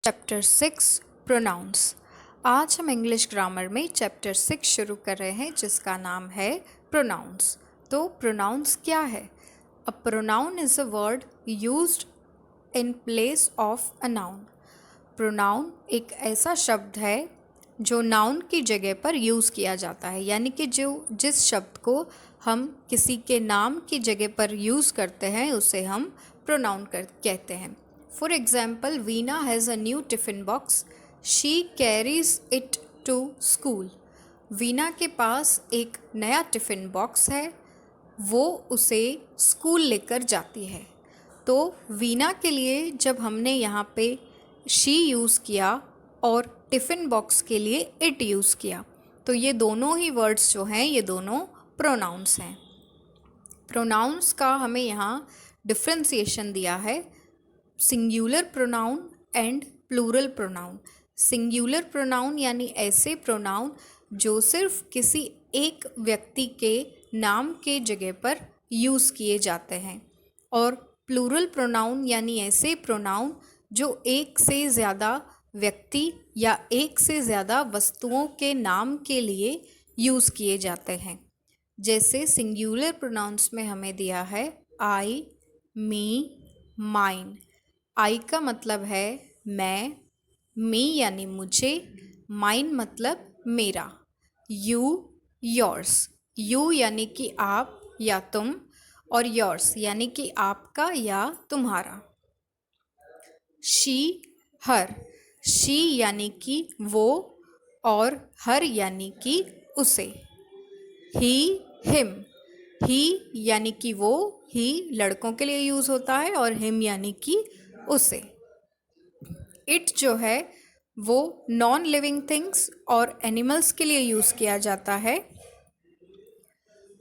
Chapter 6 pronounce. आज हम English grammar में चैप्टर 6 शुरू कर रहे हैं जिसका नाम है प्रोनाउंस। तो प्रोनाउंस क्या है? A pronoun is a word used in place of a noun. Pronoun एक ऐसा शब्द है जो नाउन की जगह पर यूज़ किया जाता है, यानी कि जिस शब्द को हम किसी के नाम की जगह पर यूज़ करते हैं उसे हम प्रोनाउन कहते हैं। For example, Veena has a new tiffin box, she carries it to school. Veena के पास एक नया टिफ़िन बॉक्स है, वो उसे स्कूल लेकर जाती है। तो वीना के लिए जब हमने यहाँ पे शी यूज़ किया और टिफ़िन बॉक्स के लिए इट यूज़ किया, तो ये दोनों ही वर्ड्स जो हैं ये दोनों प्रोनाउंस हैं। प्रोनाउंस का हमें यहाँ डिफ्रेंसिएशन दिया है, singular pronoun and plural pronoun. Singular pronoun यानी ऐसे प्रोनाउन जो सिर्फ किसी एक व्यक्ति के नाम के जगह पर यूज़ किए जाते हैं, और प्लूरल प्रोनाउन यानी ऐसे प्रोनाउन जो एक से ज़्यादा व्यक्ति या एक से ज़्यादा वस्तुओं के नाम के लिए यूज़ किए जाते हैं। जैसे सिंगुलर प्रोनाउंस में हमें दिया है आई, मी, माइन। आई का मतलब है मैं, मी यानी मुझे, माइन मतलब मेरा, यू, योर्स। यू यानी कि आप या तुम, और योर्स यानी कि आपका या तुम्हारा। She, her. शी यानी कि वो और हर यानी कि उसे। ही, हिम। ही यानी कि वो, ही लड़कों के लिए यूज़ होता है, और हिम यानी कि उसे। इट जो है वो नॉन लिविंग थिंग्स और एनिमल्स के लिए यूज़ किया जाता है।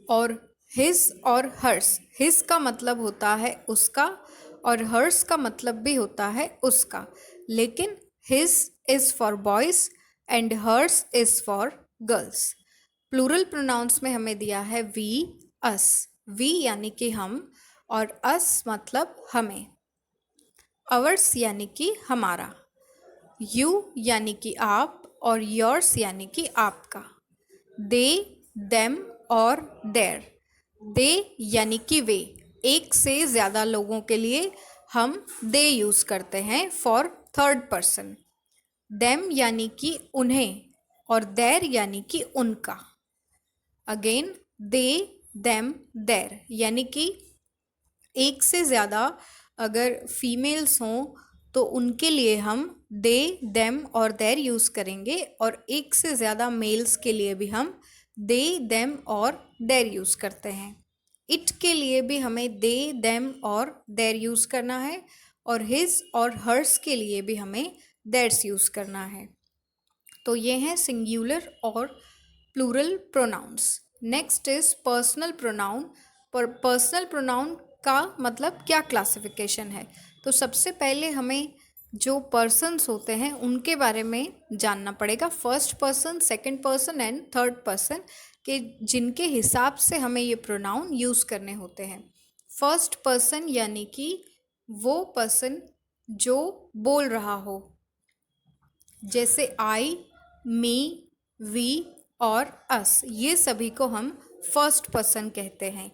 और हिज और हर्स, हिज का मतलब होता है उसका और हर्स का मतलब भी होता है उसका, लेकिन his is for boys and hers is for girls. Plural pronouns में हमें दिया है वी, अस। वी यानी कि हम और अस मतलब हमें। अवर्स यानी कि हमारा, यू यानी कि आप और योर्स यानी कि आपका। दे, देम और देयर। दे यानी कि वे, एक से ज़्यादा लोगों के लिए हम दे यूज़ करते हैं फॉर थर्ड पर्सन। देम यानी कि उन्हें और देयर यानी कि उनका। अगेन दे, देम, देयर यानी कि एक से ज़्यादा अगर फीमेल्स हों तो उनके लिए हम दे, देम और देयर यूज़ करेंगे, और एक से ज़्यादा मेल्स के लिए भी हम दे, देम और देयर यूज़ करते हैं। इट के लिए भी हमें दे, देम और देयर यूज़ करना है, और हिज और हर्स के लिए भी हमें देयर्स यूज़ करना है। तो ये हैं सिंगुलर और plural pronouns. Next is personal pronoun. पर पर्सनल प्रोनाउन का मतलब क्या क्लासिफिकेशन है? तो सबसे पहले हमें जो पर्सन्स होते हैं उनके बारे में जानना पड़ेगा, first person, second person and third person के, जिनके हिसाब से हमें ये प्रोनाउन यूज़ करने होते हैं। फर्स्ट पर्सन यानी कि वो पर्सन जो बोल रहा हो, जैसे आई, मी, वी और अस, ये सभी को हम फर्स्ट पर्सन कहते हैं।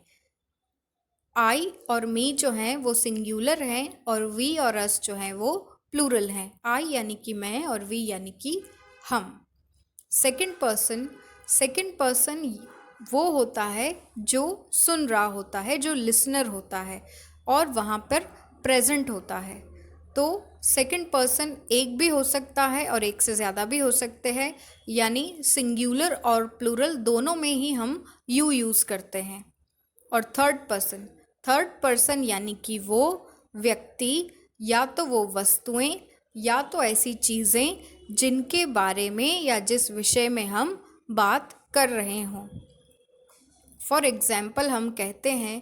आई और मी जो हैं वो सिंगुलर हैं, और वी और अस जो हैं वो प्लूरल हैं। आई यानी कि मैं और वी यानी कि हम। सेकंड पर्सन वो होता है जो सुन रहा होता है, जो लिसनर होता है और वहाँ पर प्रेजेंट होता है। तो सेकंड पर्सन एक भी हो सकता है और एक से ज़्यादा भी हो सकते हैं, यानी सिंगुलर और प्लूरल दोनों में ही हम यू यूज़ करते हैं। और थर्ड पर्सन यानी कि वो व्यक्ति या तो वो वस्तुएं या तो ऐसी चीज़ें जिनके बारे में या जिस विषय में हम बात कर रहे हों। फॉर एग्ज़ाम्पल, हम कहते हैं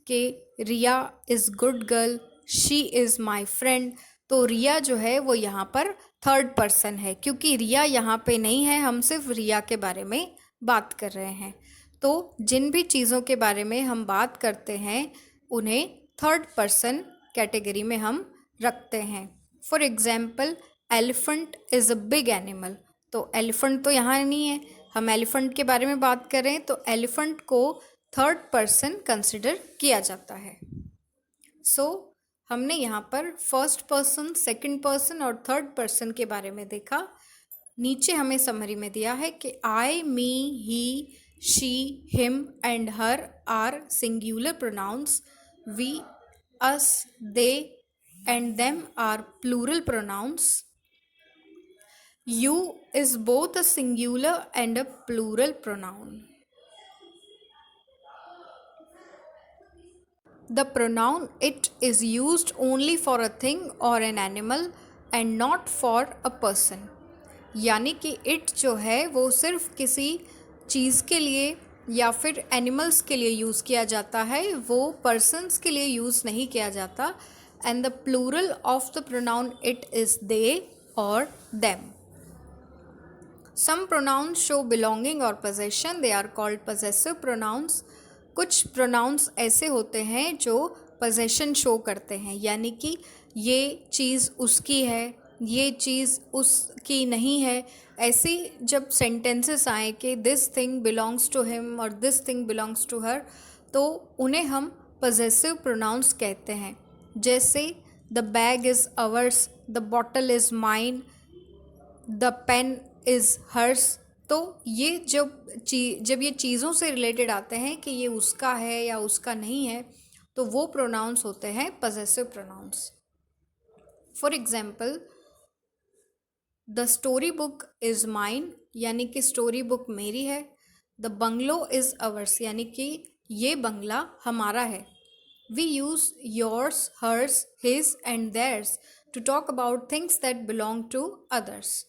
कि Riya is good girl, she is my friend. तो रिया जो है वो यहाँ पर थर्ड पर्सन है, क्योंकि रिया यहाँ पे नहीं है, हम सिर्फ रिया के बारे में बात कर रहे हैं। तो जिन भी चीज़ों के बारे में हम बात करते हैं उन्हें थर्ड पर्सन कैटेगरी में हम रखते हैं। For example, elephant is a big animal. तो एलिफेंट तो यहाँ नहीं है, हम एलिफेंट के बारे में बात करें तो एलिफेंट को थर्ड पर्सन कंसिडर किया जाता है। सो हमने यहाँ पर फर्स्ट पर्सन, सेकंड पर्सन और थर्ड पर्सन के बारे में देखा। नीचे हमें समरी में दिया है कि I, me, he, she, him and her are singular pronouns, we, us, they and them are plural pronouns, you is both a singular and a plural pronoun. The pronoun it is used only for a thing or an animal and not for a person. यानी कि it जो है वो सिर्फ किसी चीज़ के लिए या फिर एनिमल्स के लिए यूज़ किया जाता है, वो पर्सन्स के लिए यूज़ नहीं किया जाता। And the plural of the pronoun it is they और them. Some pronouns show belonging or possession, they are called possessive pronouns. कुछ pronouns ऐसे होते हैं जो possession show करते हैं, यानी कि ये चीज़ उसकी है, ये चीज़ उसकी नहीं है। ऐसी जब sentences आए कि this thing belongs to him और this thing belongs to her, तो उन्हें हम possessive pronouns कहते हैं। जैसे the bag is ours, the bottle is mine, the pen is hers. तो ये जब ये चीज़ों से रिलेटेड आते हैं कि ये उसका है या उसका नहीं है, तो वो प्रोनाउंस होते हैं possessive pronouns. For example, the story book is mine, यानी कि स्टोरी बुक मेरी है। द बंगलो इज़ अवर्स, यानी कि ये बंगला हमारा है। We use yours, hers, his and theirs to talk about things that belong to others.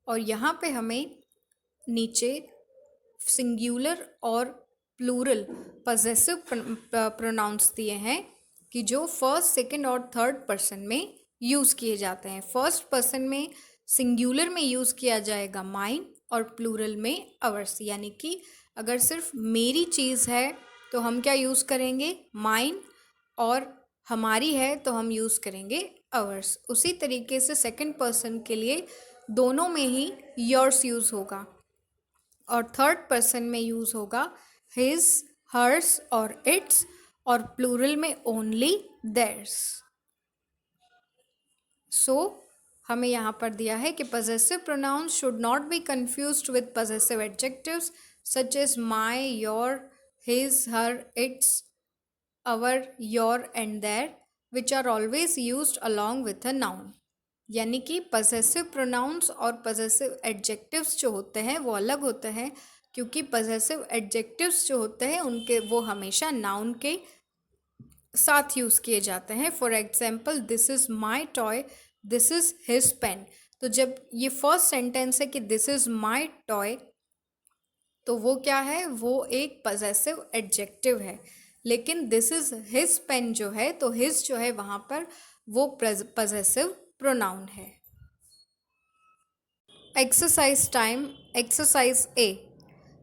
और यहाँ पे हमें नीचे सिंगुलर और प्लूरल पजेसिव प्रोनाउंस दिए हैं कि जो फर्स्ट, सेकंड और थर्ड पर्सन में यूज़ किए जाते हैं। फर्स्ट पर्सन में सिंगुलर में यूज़ किया जाएगा माइन और प्लूरल में अवर्स, यानी कि अगर सिर्फ मेरी चीज़ है तो हम क्या यूज़ करेंगे, माइन, और हमारी है तो हम यूज़ करेंगे अवर्स। उसी तरीके से सेकंड पर्सन के लिए दोनों में ही योर्स यूज़ होगा और थर्ड पर्सन में यूज़ होगा हिज, हर्स और इट्स, और प्लूरल में ओनली देयर्स। सो हमें यहाँ पर दिया है कि possessive pronouns should not be confused with possessive adjectives such as my, your, his, her, its, our, your and their, which are always used along with a noun. यानी कि possessive pronouns और possessive adjectives जो होते हैं वो अलग होते हैं, क्योंकि पजेसिव एडजेक्टिव्स जो होते हैं उनके वो हमेशा नाउन के साथ यूज़ किए जाते हैं। For example, this is my toy, this is his pen. तो जब ये फर्स्ट सेंटेंस है कि दिस इज़ माई टॉय, तो वो क्या है, वो एक पजेसिव एडजेक्टिव है। लेकिन दिस इज़ हिज पेन जो है, तो हिज जो है वहाँ पर वो पजेसिव प्रोनाउन है। Exercise time, exercise A.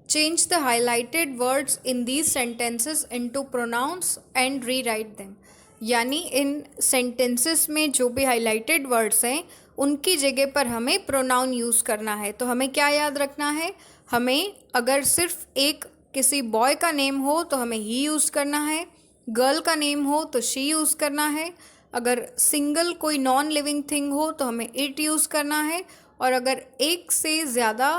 Change the highlighted words in these sentences into pronouns and rewrite them. यानी इन सेंटेंसेस में जो भी हाईलाइटेड वर्ड्स हैं उनकी जगह पर हमें प्रोनाउन यूज़ करना है। तो हमें क्या याद रखना है, हमें अगर सिर्फ एक किसी बॉय का नेम हो तो हमें ही यूज़ करना है, गर्ल का नेम हो तो शी यूज़ करना है, अगर सिंगल कोई नॉन लिविंग थिंग हो तो हमें इट यूज़ करना है, और अगर एक से ज़्यादा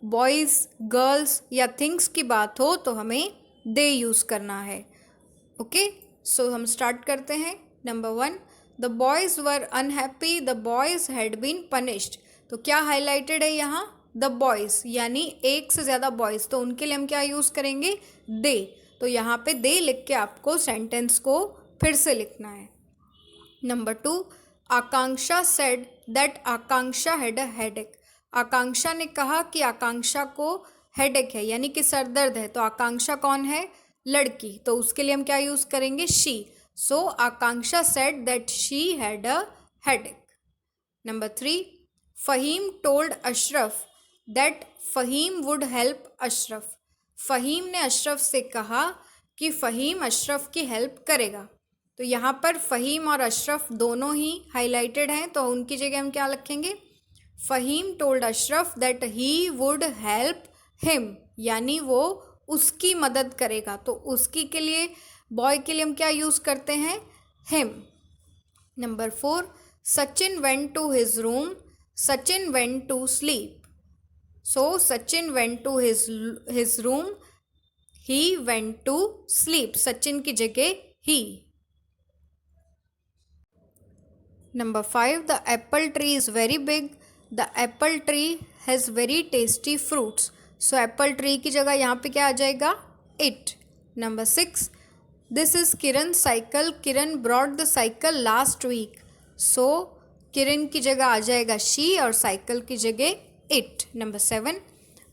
बॉयज़, गर्ल्स या थिंग्स की बात हो तो हमें दे यूज़ करना है। ओके, सो हम स्टार्ट करते हैं। Number 1, the boys were unhappy, the boys had been punished. तो क्या हाईलाइटेड है यहाँ, द बॉयज़, यानी एक से ज़्यादा बॉयज़, तो उनके लिए हम क्या यूज़ करेंगे, दे। तो यहाँ पे दे लिख के आपको सेंटेंस को फिर से लिखना है। Number 2, Akanksha said that Akanksha had a headache. Akanksha ने कहा कि आकांक्षा को हेडेक है, यानी कि सर दर्द है। तो आकांक्षा कौन है, लड़की, तो उसके लिए हम क्या यूज़ करेंगे, she. So Akanksha said that she had a headache. Number 3, Fahim told Ashraf that Fahim would help Ashraf. Fahim ने अशरफ से कहा कि फ़हीम अशरफ की हेल्प करेगा। तो यहाँ पर फ़हीम और अशरफ दोनों ही हाईलाइटेड हैं, तो उनकी जगह हम क्या लिखेंगे, Fahim told Ashraf that he would help him, यानी वो उसकी मदद करेगा। तो उसकी के लिए, बॉय के लिए हम क्या यूज़ करते हैं? Him. Number 4, Sachin went to his room, Sachin went to sleep. So Sachin went to his room, he went to sleep. Sachin की जगह ही। Number 5, the apple tree is very big. The apple tree has very tasty fruits. So apple tree की जगह यहाँ पे क्या आ जाएगा? It. Number 6, this is Kiran's cycle. Kiran brought the cycle last week. So किरण की जगह आ जाएगा she और cycle की जगह it. Number 7,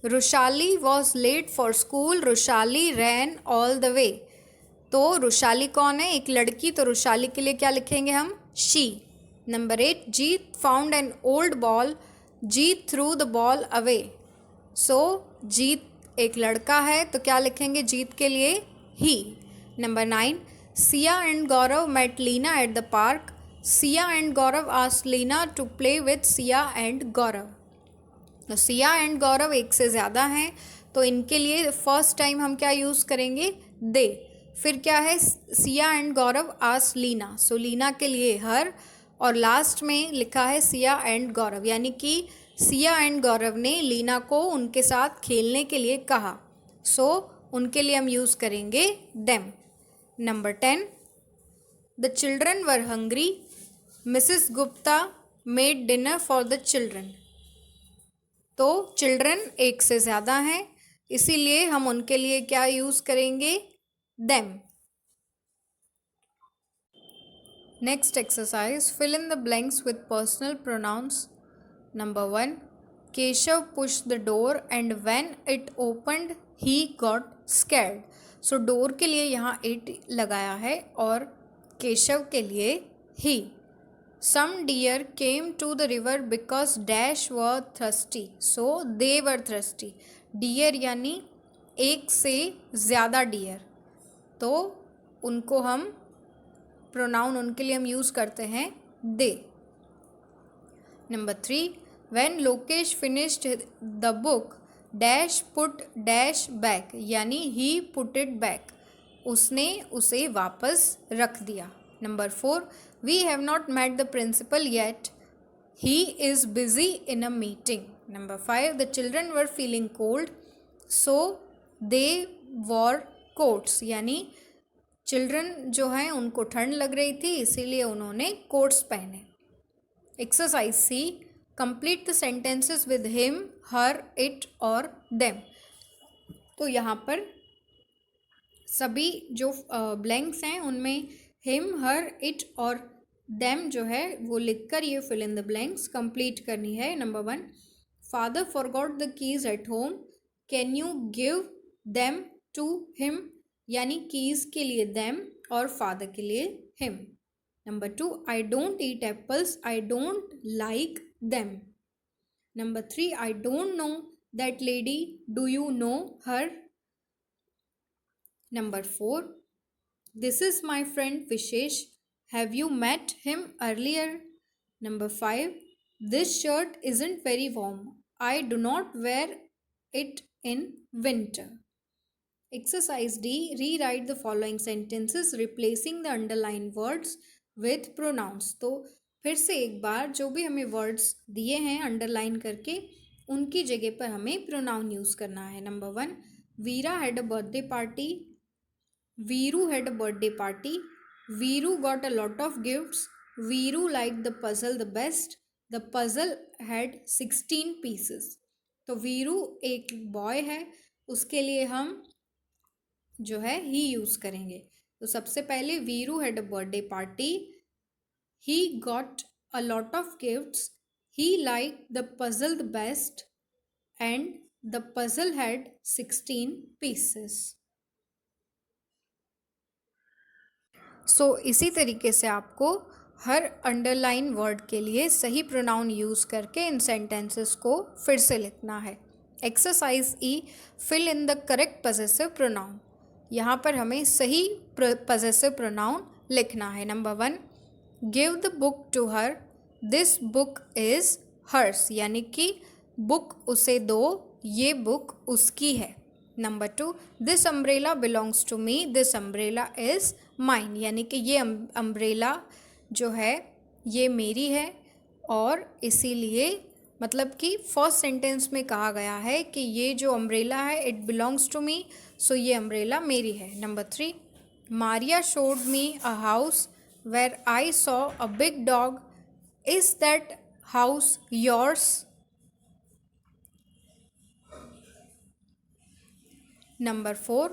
Rushali was late for school. Rushali ran all the way. तो रुशाली कौन है? एक लड़की। तो रुशाली के लिए क्या लिखेंगे हम? she. Number 8, Jeet found an old ball, Jeet threw the ball away. So Jeet एक लड़का है तो क्या लिखेंगे जीत के लिए? He. Number 9, Siya and Gaurav met Leena at the park. Siya and Gaurav asked Leena to play with Siya and Gaurav. तो सिया एंड गौरव एक से ज़्यादा हैं तो इनके लिए फर्स्ट टाइम हम क्या यूज़ करेंगे? दे। फिर क्या है? Siya and Gaurav asked Leena. So Leena के लिए हर, और लास्ट में लिखा है सिया एंड गौरव, यानी कि सिया एंड गौरव ने लीना को उनके साथ खेलने के लिए कहा। सो उनके लिए हम यूज़ करेंगे them. Number 10, the children were hungry, Mrs Gupta made dinner for the children. तो चिल्ड्रन एक से ज़्यादा हैं, इसीलिए हम उनके लिए क्या यूज़ करेंगे? Them. Next exercise, fill in the blanks with personal pronouns. Number 1, Keshav pushed the door and when it opened he got scared. So door के लिए यहाँ it लगाया है और केशव के लिए he. Some deer came to the river because dash were thirsty. So they were thirsty. Deer यानी एक से ज़्यादा deer, तो उनको हम प्रोनाउन, उनके लिए हम यूज़ करते हैं they. Number 3, when Lokesh finished the book dash put dash back, यानी ही पुट इट बैक, उसने उसे वापस रख दिया। Number 4, we have not met the principal yet, he is busy in a meeting. Number 5, the children were feeling cold so they wore coats, यानी children जो हैं उनको ठंड लग रही थी इसीलिए उन्होंने कोट्स पहने। Exercise C, complete the sentences with him, her, it और देम। तो यहाँ पर सभी जो ब्लैंक्स हैं उनमें हिम, हर, इट और देम जो है वो लिखकर ये fill in the blanks complete करनी है। Number 1, father forgot the keys at home, can you give them to him, यानी कीज़ के लिए देम और फादर के लिए him. Number 2, I don't eat apples, I don't like them. Number 3, I don't know that lady, do you know her. Number 4, this is my friend Vishesh, have you met him earlier. Number 5, this shirt isn't very warm, I do not wear it in winter. Exercise D, rewrite the following sentences replacing the underlined words with pronouns. तो फिर से एक बार जो भी हमें words दिए हैं underline करके उनकी जगह पर हमें प्रोनाउन यूज़ करना है। Number 1, Veera had a birthday party, Veeru had a birthday party, Veeru got a lot of gifts, Veeru like the puzzle the best, the puzzle had 16 pieces. तो वीरू एक बॉय है, उसके लिए हम जो है ही यूज़ करेंगे। तो सबसे पहले Veeru had a birthday party, he got a lot of gifts, he like the puzzle the best and the puzzle had 16 pieces. So इसी तरीके से आपको हर अंडरलाइन वर्ड के लिए सही प्रोनाउन यूज़ करके इन सेंटेंसेस को फिर से लिखना है। Exercise E, fill in the correct possessive pronoun. यहाँ पर हमें सही पजेसिव प्रोनाउन लिखना है। Number 1, give the book to her, this book is hers यानी कि बुक उसे दो, ये बुक उसकी है। Number 2, this umbrella belongs to me, this umbrella is mine यानी कि ये अम्ब्रेला जो है ये मेरी है और इसीलिए मतलब कि फर्स्ट सेंटेंस में कहा गया है कि ये जो अम्ब्रेला है it belongs to me, so ये अम्ब्रेला मेरी है। Number 3, Maria showed me a house where I saw a big dog, is that house yours? Number 4,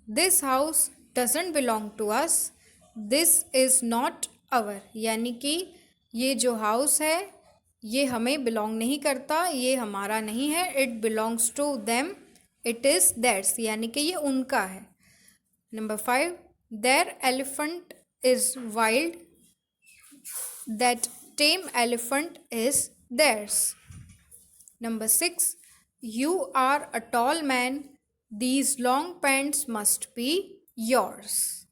this house doesn't belong to us, this is not our यानी कि ये जो house है ये हमें बिलोंग नहीं करता, ये हमारा नहीं है। It belongs to them, it is that's यानी कि ये उनका है। Number 5, their elephant is wild, that tame elephant is theirs. Number 6, you are a tall man, these long pants must be yours.